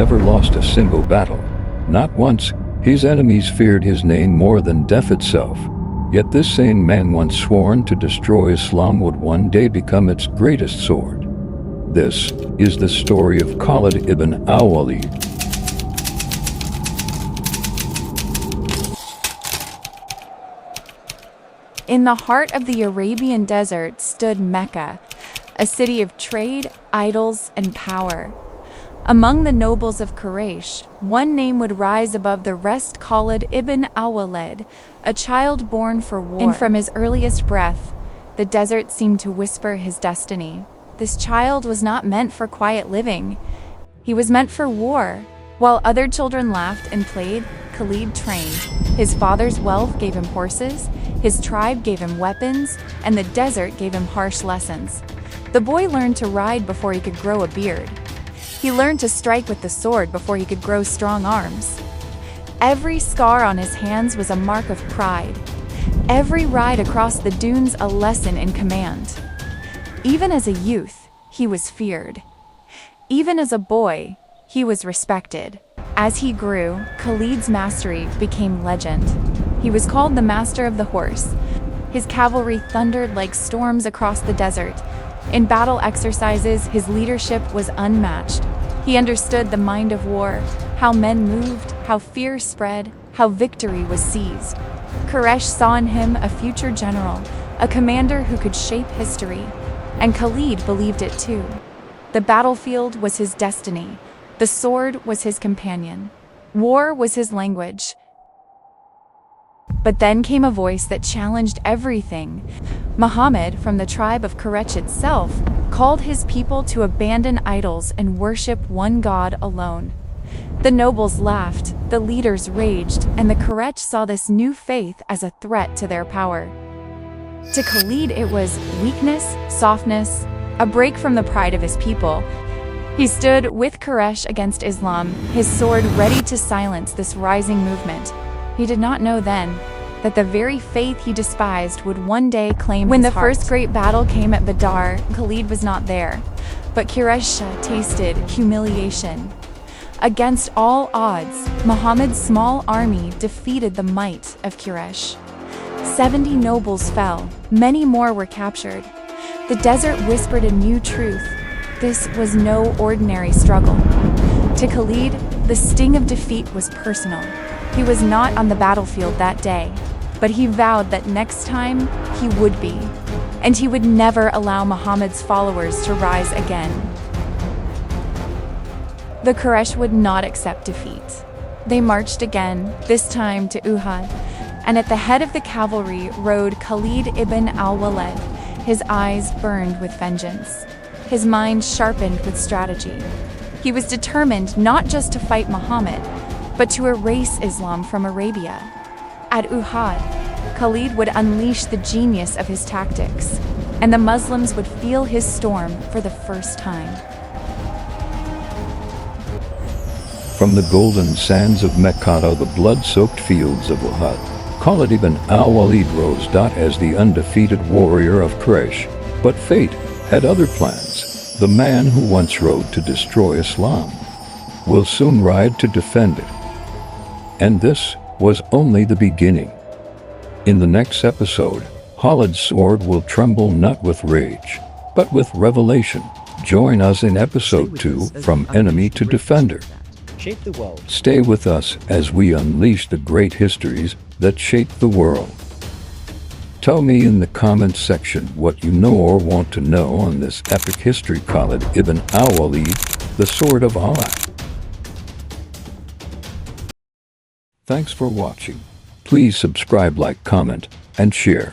never lost a single battle. Not once. His enemies feared his name more than death itself. Yet this same man once sworn to destroy Islam would one day become its greatest sword. This is the story of Khalid ibn al-Walid. In the heart of the Arabian desert stood Mecca, a city of trade, idols, and power. Among the nobles of Quraysh, one name would rise above the rest: Khalid ibn al-Walid, a child born for war. And from his earliest breath, the desert seemed to whisper his destiny. This child was not meant for quiet living. He was meant for war. While other children laughed and played, Khalid trained. His father's wealth gave him horses, his tribe gave him weapons, and the desert gave him harsh lessons. The boy learned to ride before he could grow a beard. He learned to strike with the sword before he could grow strong arms. Every scar on his hands was a mark of pride. Every ride across the dunes a lesson in command. Even as a youth, he was feared. Even as a boy, he was respected. As he grew, Khalid's mastery became legend. He was called the Master of the Horse. His cavalry thundered like storms across the desert. In battle exercises, his leadership was unmatched. He understood the mind of war, how men moved, how fear spread, how victory was seized. Quraysh saw in him a future general, a commander who could shape history. And Khalid believed it too. The battlefield was his destiny. The sword was his companion. War was his language. But then came a voice that challenged everything. Muhammad, from the tribe of Quraysh itself, called his people to abandon idols and worship one God alone. The nobles laughed, the leaders raged, and the Quraysh saw this new faith as a threat to their power. To Khalid, it was weakness, softness, a break from the pride of his people. He stood with Quraysh against Islam, his sword ready to silence this rising movement. He did not know then that the very faith he despised would one day claim his heart. When the first great battle came at Badr, Khalid was not there, but Quraysh tasted humiliation. Against all odds, Muhammad's small army defeated the might of Quraysh. 70 nobles fell, many more were captured. The desert whispered a new truth. This was no ordinary struggle. To Khalid, the sting of defeat was personal. He was not on the battlefield that day, but he vowed that next time he would be, and he would never allow Muhammad's followers to rise again. The Quraysh would not accept defeat. They marched again, this time to Uhud, and at the head of the cavalry rode Khalid ibn al-Walid. His eyes burned with vengeance. His mind sharpened with strategy. He was determined not just to fight Muhammad, but to erase Islam from Arabia. At Uhud, Khalid would unleash the genius of his tactics, and the Muslims would feel his storm for the first time. From the golden sands of Mecca to the blood-soaked fields of Uhud, Khalid ibn al-Walid rose as the undefeated warrior of Quraysh. But fate had other plans. The man who once rode to destroy Islam will soon ride to defend it. And this was only the beginning. In the next episode, Khalid's sword will tremble not with rage, but with revelation. Join us in episode 2, From Enemy to Defender. Shape the world. Stay with us as we unleash the great histories that shape the world. Tell me in the comments section what you know or want to know on this epic history. Khalid ibn al-Walid, the Sword of Allah. Thanks for watching. Please subscribe, like, comment, and share.